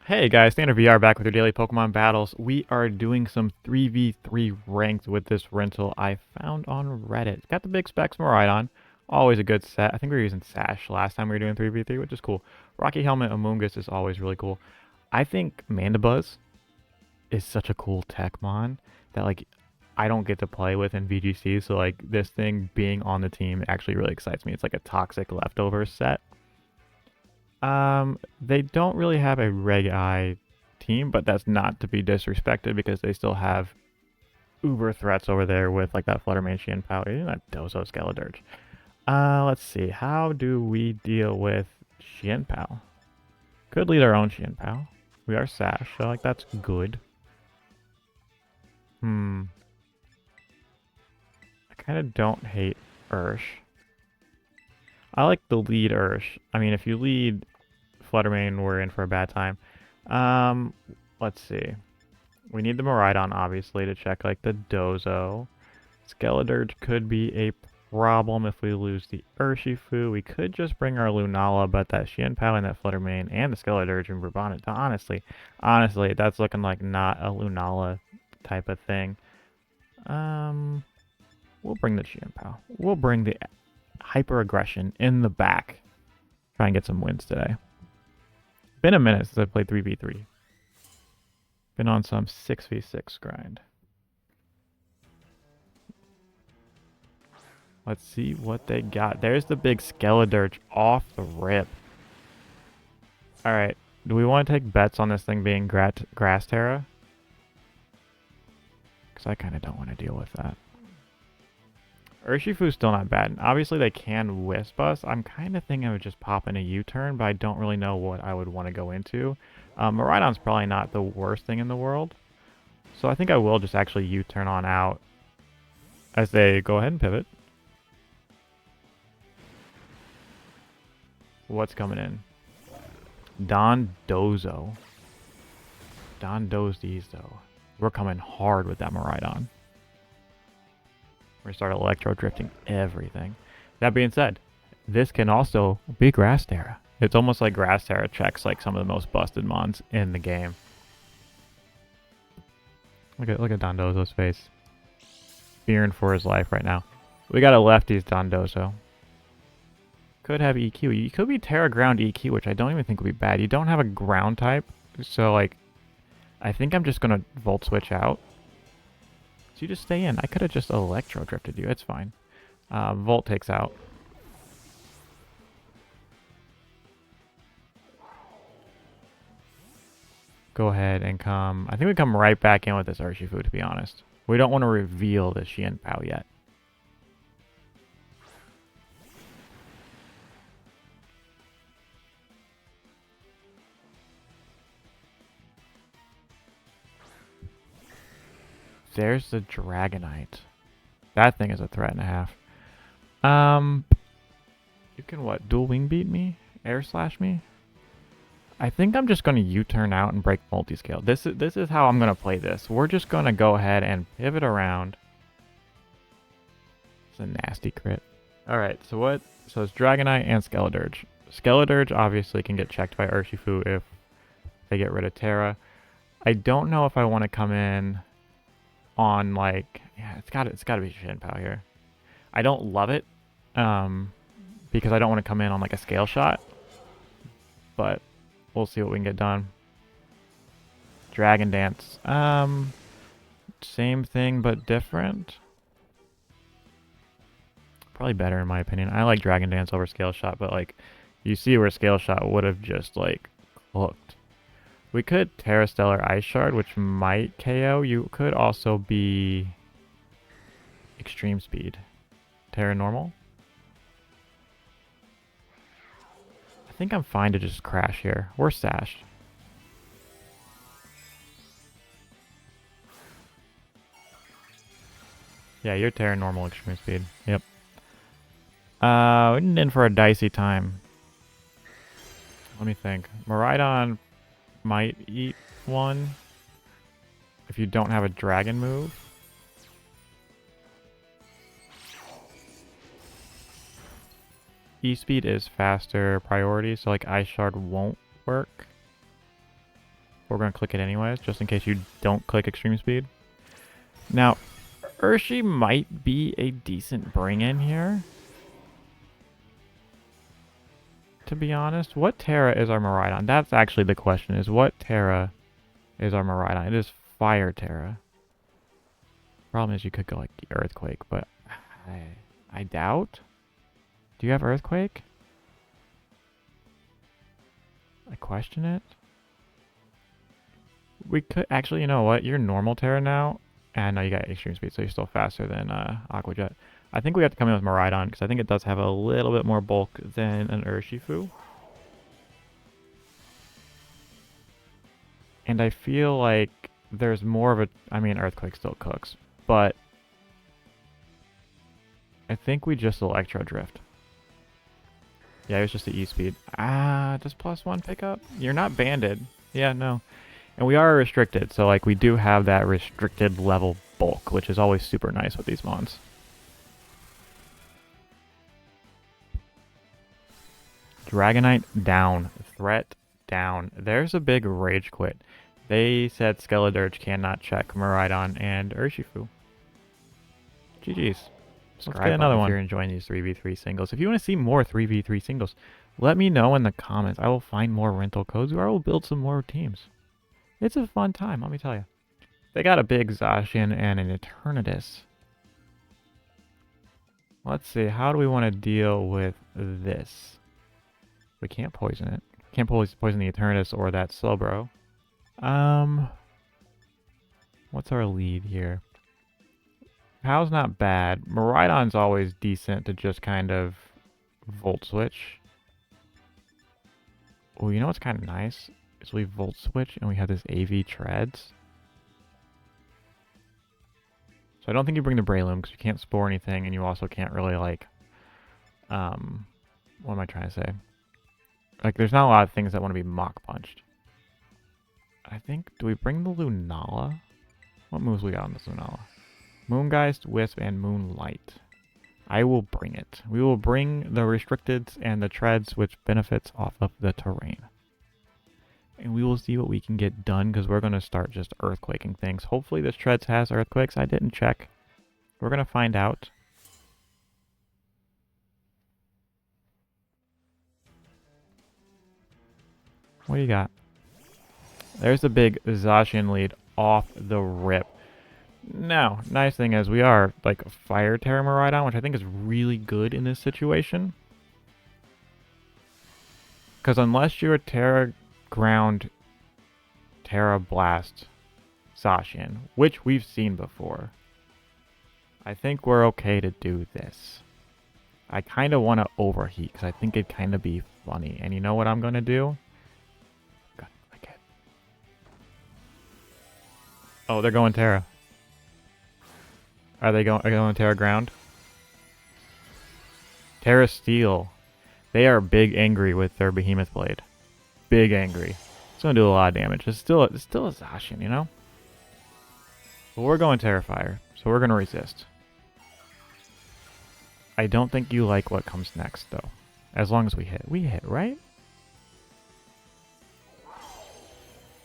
Hey guys, StandardVR back with your daily Pokemon battles. We are doing some 3v3 ranked with this rental I found on Reddit. It's got the big specs Miraidon. Always a good set. I think we were using Sash last time we were doing 3v3, which is cool. Rocky Helmet Amoonguss is always really cool. I think Mandibuzz is such a cool Techmon that like I don't get to play with in VGC, so like this thing being on the team actually really excites me. It's like a toxic leftovers set. They don't really have a Reg I team, but that's not to be disrespected because they still have uber threats over there with like that Fluttermane Shinpao, even that Dozo Skeledirge. Let's see. How do we deal with Shinpao? Could lead our own Shinpao. We are Sash, so like that's good. I kind of don't hate Ursh. I like the lead Ursh. I mean, if you lead Fluttermane, we're in for a bad time. Let's see. We need the Miraidon, obviously, to check, like, the Dozo. Skeledirge could be a problem if we lose the Urshifu. We could just bring our Lunala, but that Shinpao and that Fluttermane and the Skeledirge and Rebonnet, honestly, that's looking like not a Lunala type of thing. We'll bring the Shinpao. We'll bring the Hyper Aggression in the back. Try and get some wins today. Been a minute since I played 3v3. Been on some 6v6 grind. Let's see what they got. There's the big Skeledirge off the rip. Alright, do we want to take bets on this thing being Grass Terra? Because I kind of don't want to deal with that. Urshifu's still not bad. Obviously, they can Wisp us. I'm kind of thinking I would just pop in a U-turn, but I don't really know what I would want to go into. Miraidon's probably not the worst thing in the world. So I think I will just actually U-turn on out as they go ahead and pivot. What's coming in? Dondozo. Dondozes, though. We're coming hard with that Miraidon. We're going to start electro drifting everything. That being said, this can also be Grass Terra. It's almost like Grass Terra checks like some of the most busted mons in the game. Look at Dondozo's face. Fearing for his life right now. We got a lefties Dondozo. Could have EQ. You could be Terra Ground EQ, which I don't even think would be bad. You don't have a ground type, so like I think I'm just gonna Volt Switch out. So you just stay in. I could have just Electro Drifted you. It's fine. Volt takes out. Go ahead and come. I think we come right back in with this Urshifu, to be honest. We don't want to reveal the Shinpao yet. There's the Dragonite. That thing is a threat and a half. You can what? Dual Wing Beat me? Air Slash me? I think I'm just going to U-turn out and break multiscale. This is how I'm going to play this. We're just going to go ahead and pivot around. It's a nasty crit. Alright, so what? So it's Dragonite and Skeledirge. Skeledirge obviously can get checked by Urshifu if they get rid of Terra. I don't know if I want to come in on like, yeah, it's got to be Shinpao here. I don't love it because I don't want to come in on like a scale shot, but we'll see what we can get done. Dragon Dance, same thing but different. Probably better in my opinion. I like Dragon Dance over scale shot, but like you see where scale shot would have just like cooked. We could Terra Stellar Ice Shard, which might KO. You could also be Extreme Speed. Terra Normal. I think I'm fine to just crash here. We're sashed. Yeah, you're Terra Normal Extreme Speed. Yep. We're in for a dicey time. Let me think. Miraidon might eat one if you don't have a dragon move. E-Speed is faster priority, so like Ice Shard won't work. We're going to click it anyways, just in case you don't click extreme speed. Now, Urshi might be a decent bring-in here. To be honest, what Terra is our Miraidon? That's actually the question, is what Terra is our Miraidon? It is Fire Terra. Problem is you could go like the Earthquake, but I doubt. Do you have Earthquake? I question it. We could actually, you know what? You're normal Terra now, and now you got extreme speed, so you're still faster than Aqua Jet. I think we have to come in with Miraidon because I think it does have a little bit more bulk than an Urshifu. And I feel like there's more of a... I mean, Earthquake still cooks, but I think we just Electro Drift. Yeah, it was just the E-Speed. Does +1 pick up? You're not banded. Yeah, no. And we are restricted, so like we do have that restricted level bulk, which is always super nice with these mons. Dragonite down. Threat down. There's a big rage quit. They said Skeledirge cannot check Miraidon and Urshifu. GG's. Let's get another one. If you're enjoying these 3v3 singles. If you want to see more 3v3 singles, let me know in the comments. I will find more rental codes or I will build some more teams. It's a fun time, let me tell you. They got a big Zacian and an Eternatus. Let's see, how do we want to deal with this? We can't poison it. Can't poison the Eternatus or that Slowbro. What's our lead here? How's not bad. Miraidon's always decent to just kind of Volt Switch. Oh, you know what's kind of nice? Is we Volt Switch and we have this AV Treads. So I don't think you bring the Breloom because you can't spore anything and you also can't really like... what am I trying to say? Like, there's not a lot of things that want to be Mach Punched. I think... Do we bring the Lunala? What moves we got on this Lunala? Moongeist, Wisp, and Moonlight. I will bring it. We will bring the Restricteds and the Treads, which benefits off of the terrain. And we will see what we can get done, because we're going to start just Earthquaking things. Hopefully this Treads has Earthquakes. I didn't check. We're going to find out. What do you got? There's the big Zacian lead off the rip. Now, nice thing is we are like a Fire Terra Miraidon, which I think is really good in this situation. Because unless you're a Terra Ground, Terra Blast Zacian, which we've seen before, I think we're okay to do this. I kind of want to Overheat because I think it'd kind of be funny. And you know what I'm going to do? Oh, they're going Terra. Are they going Terra Ground? Terra Steel. They are big angry with their Behemoth Blade. Big angry. It's going to do a lot of damage. It's still a Zacian, you know? But we're going Terra Fire, so we're going to resist. I don't think you like what comes next, though. As long as we hit. We hit, right?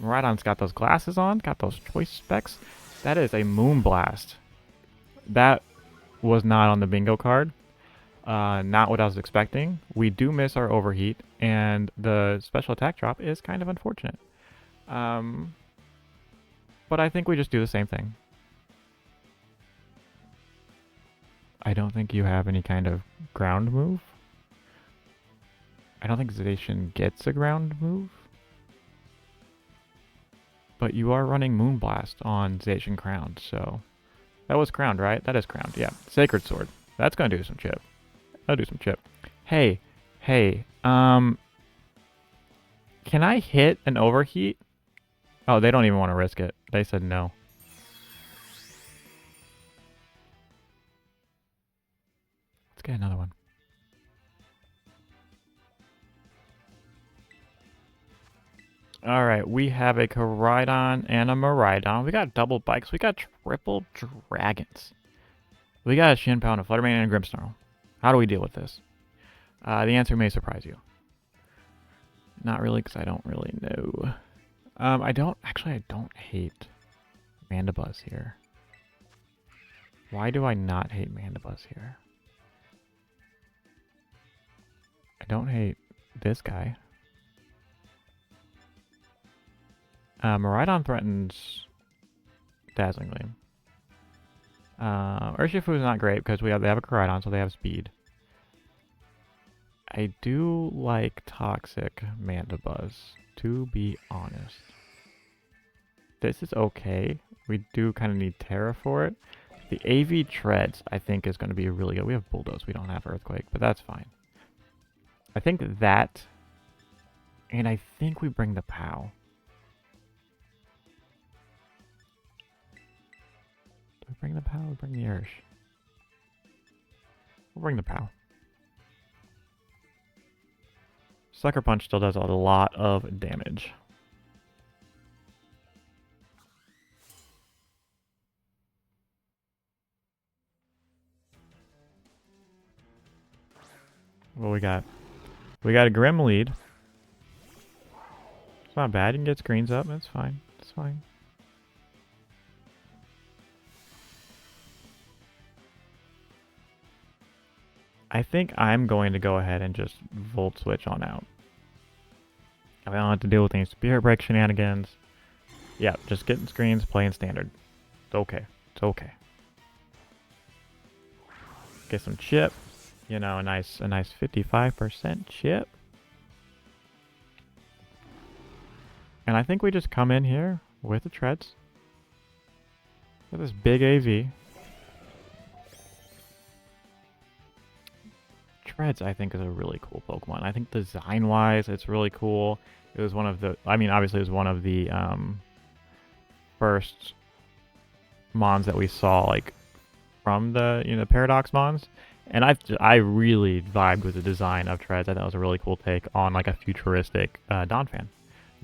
Miraidon's got those glasses on, got those choice specs. That is a Moonblast. That was not on the bingo card. Not what I was expecting. We do miss our Overheat, and the special attack drop is kind of unfortunate. But I think we just do the same thing. I don't think you have any kind of ground move. I don't think Zacian gets a ground move. But you are running Moonblast on Zacian Crowned, so... That was Crowned, right? That is Crowned, yeah. Sacred Sword. That's gonna do some chip. That'll do some chip. Hey, can I hit an Overheat? Oh, they don't even want to risk it. They said no. Let's get another one. Alright, we have a Miraidon and a Miraidon. We got double bikes. We got triple dragons. We got a Shinpao and a Fluttermane and a Grimmsnarl. How do we deal with this? The answer may surprise you. Not really, because I don't really know. I don't hate Mandibuzz here. Why do I not hate Mandibuzz here? I don't hate this guy. Miraidon threatens Dazzling Gleam. Urshifu is not great because they have a Miraidon, so they have speed. I do like Toxic Mandibuzz, to be honest. This is okay. We do kind of need Terra for it. The AV Treads, I think, is going to be really good. We have Bulldoze. We don't have Earthquake, but that's fine. I think that, and I think we bring the POW. Do we bring the POW or bring the Ursh? We'll bring the POW. Sucker Punch still does a lot of damage. What we got? We got a Grim lead. It's not bad. You can get screens up. That's fine. It's fine. I think I'm going to go ahead and just Volt Switch on out. I don't have to deal with any Spirit Break shenanigans. Yeah, just getting screens, playing standard. It's okay. It's okay. Get some chip. You know, a nice 55% chip. And I think we just come in here with the treads. With this big AV. Treads, I think, is a really cool Pokemon. I think design-wise, it's really cool. It was one of the, I mean, obviously it was one of the first Mons that we saw, like, from the, you know, Paradox Mons. And I really vibed with the design of Treads. I thought it was a really cool take on, like, a futuristic Donphan.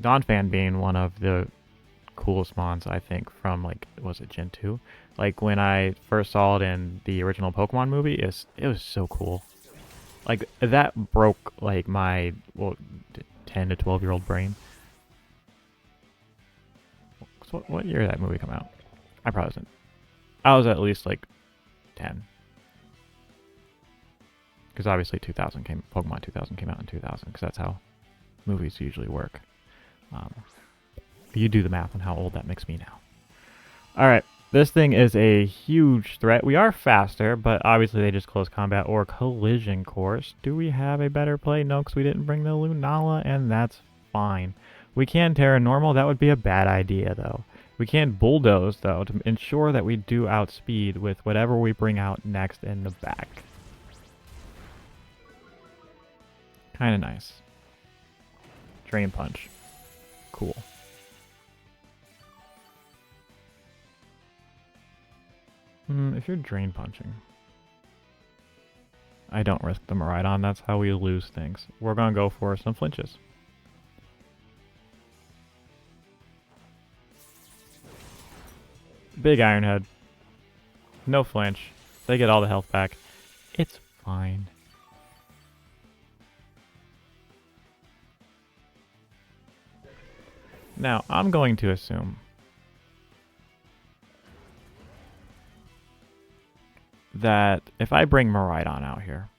Donphan being one of the coolest Mons, I think, from, like, was it Gen 2? Like, when I first saw it in the original Pokemon movie, it was so cool. Like, that broke, like, my, well, 10 to 12-year-old brain. What year did that movie come out? I probably wasn't. I was at least, like, 10. Because obviously Pokemon 2000 came out in 2000, because that's how movies usually work. You do the math on how old that makes me now. Alright, this thing is a huge threat. We are faster, but obviously they just close combat or collision course. Do we have a better play? No, because we didn't bring the Lunala, and that's fine. We can Terra Normal. That would be a bad idea, though. We can Bulldoze, though, to ensure that we do outspeed with whatever we bring out next in the back. Kind of nice. Drain Punch. Cool. If you're Drain Punching, I don't risk the Miraidon. That's how we lose things. We're going to go for some flinches. Big Iron Head. No flinch. They get all the health back. It's fine. Now, I'm going to assume that if I bring Miraidon out here,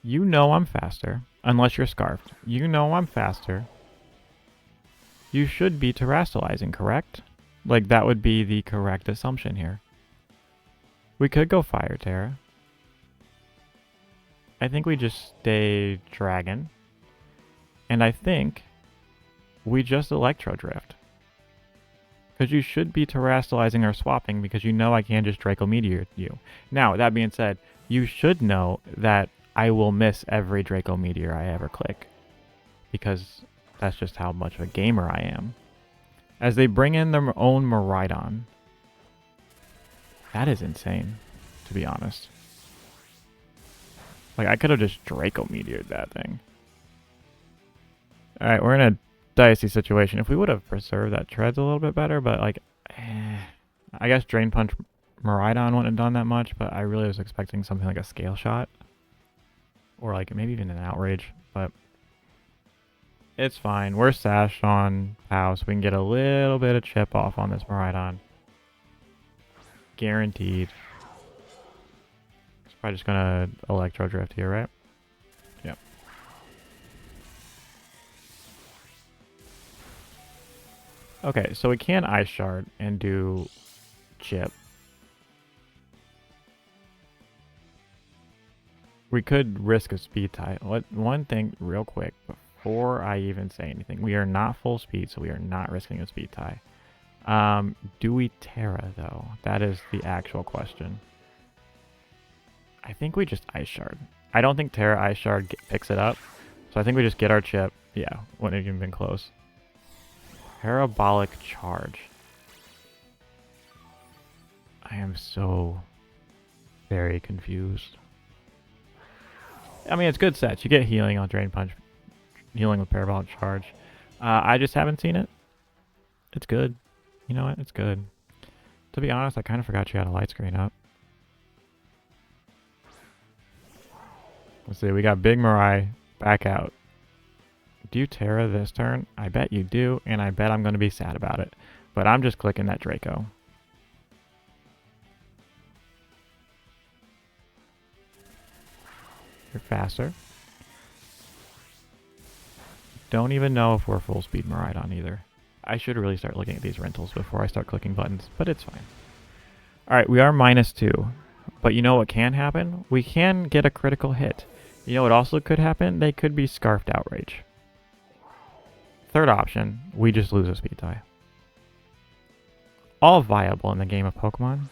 you know I'm faster, unless you're Scarfed. You know I'm faster. You should be terrestrializing, correct? Like, that would be the correct assumption here. We could go Fire Terra. I think we just stay Dragon. And I think we just Electro Drift. Because you should be terrestrializing or swapping because you know I can just Draco Meteor you. Now, that being said, you should know that I will miss every Draco Meteor I ever click. Because that's just how much of a gamer I am. As they bring in their own Miraidon. That is insane, to be honest. Like, I could have just Draco Meteored that thing. Alright, we're in a dicey situation. If we would have preserved that Treads a little bit better, but like, I guess Drain Punch Miraidon wouldn't have done that much, but I really was expecting something like a Scale Shot. Or like maybe even an Outrage, but It's fine. We're sashed on POW, so we can get a little bit of chip off on this Miraidon. Guaranteed. It's probably just gonna Electro Drift here, right? Yep. Okay, so we can Ice Shard and do chip. We could risk a speed tie. One thing real quick before I even say anything. We are not full speed, so we are not risking a speed tie. Do we Terra, though? That is the actual question. I think we just Ice Shard. I don't think Terra Ice Shard picks it up. So I think we just get our chip. Yeah, wouldn't have even been close. Parabolic Charge. I am so very confused. I mean, it's good sets. You get healing on Drain Punch, healing with Parabolic Charge. I just haven't seen it. It's good. You know what? It's good. To be honest, I kind of forgot you had a light screen up. Let's see. We got Big Mirai back out. Do you Terra this turn? I bet you do, and I bet I'm going to be sad about it. But I'm just clicking that Draco. You're faster. Don't even know if we're full speed Miraidon either. I should really start looking at these rentals before I start clicking buttons, but it's fine. Alright, we are -2. But you know what can happen? We can get a critical hit. You know what also could happen? They could be Scarfed Outrage. Third option, we just lose a speed tie. All viable in the game of Pokemon.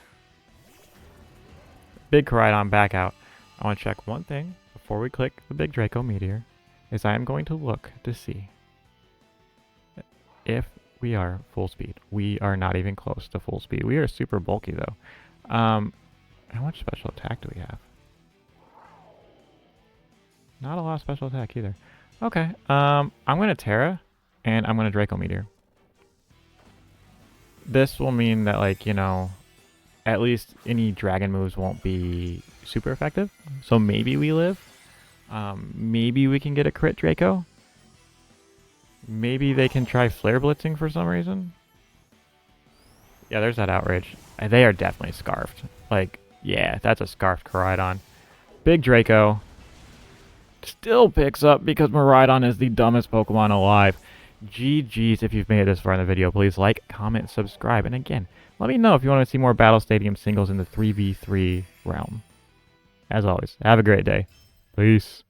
Big Miraidon back out. I want to check one thing before we click the big Draco Meteor, is I am going to look to see if we are full speed. We are not even close to full speed. We are super bulky though. How much special attack do we have? Not a lot of special attack either. Okay, I'm going to Terra, and I'm going to Draco Meteor. This will mean that, like, you know, at least any dragon moves won't be super effective. So maybe we live. Maybe we can get a crit Draco. Maybe they can try Flare Blitzing for some reason. Yeah, there's that Outrage. They are definitely Scarfed. Like, yeah, that's a Scarfed Miraidon. Big Draco. Still picks up because Miraidon is the dumbest Pokemon alive. GG's if you've made it this far in the video. Please like, comment, subscribe. And again, let me know if you want to see more Battle Stadium singles in the 3v3 realm. As always, have a great day. Peace.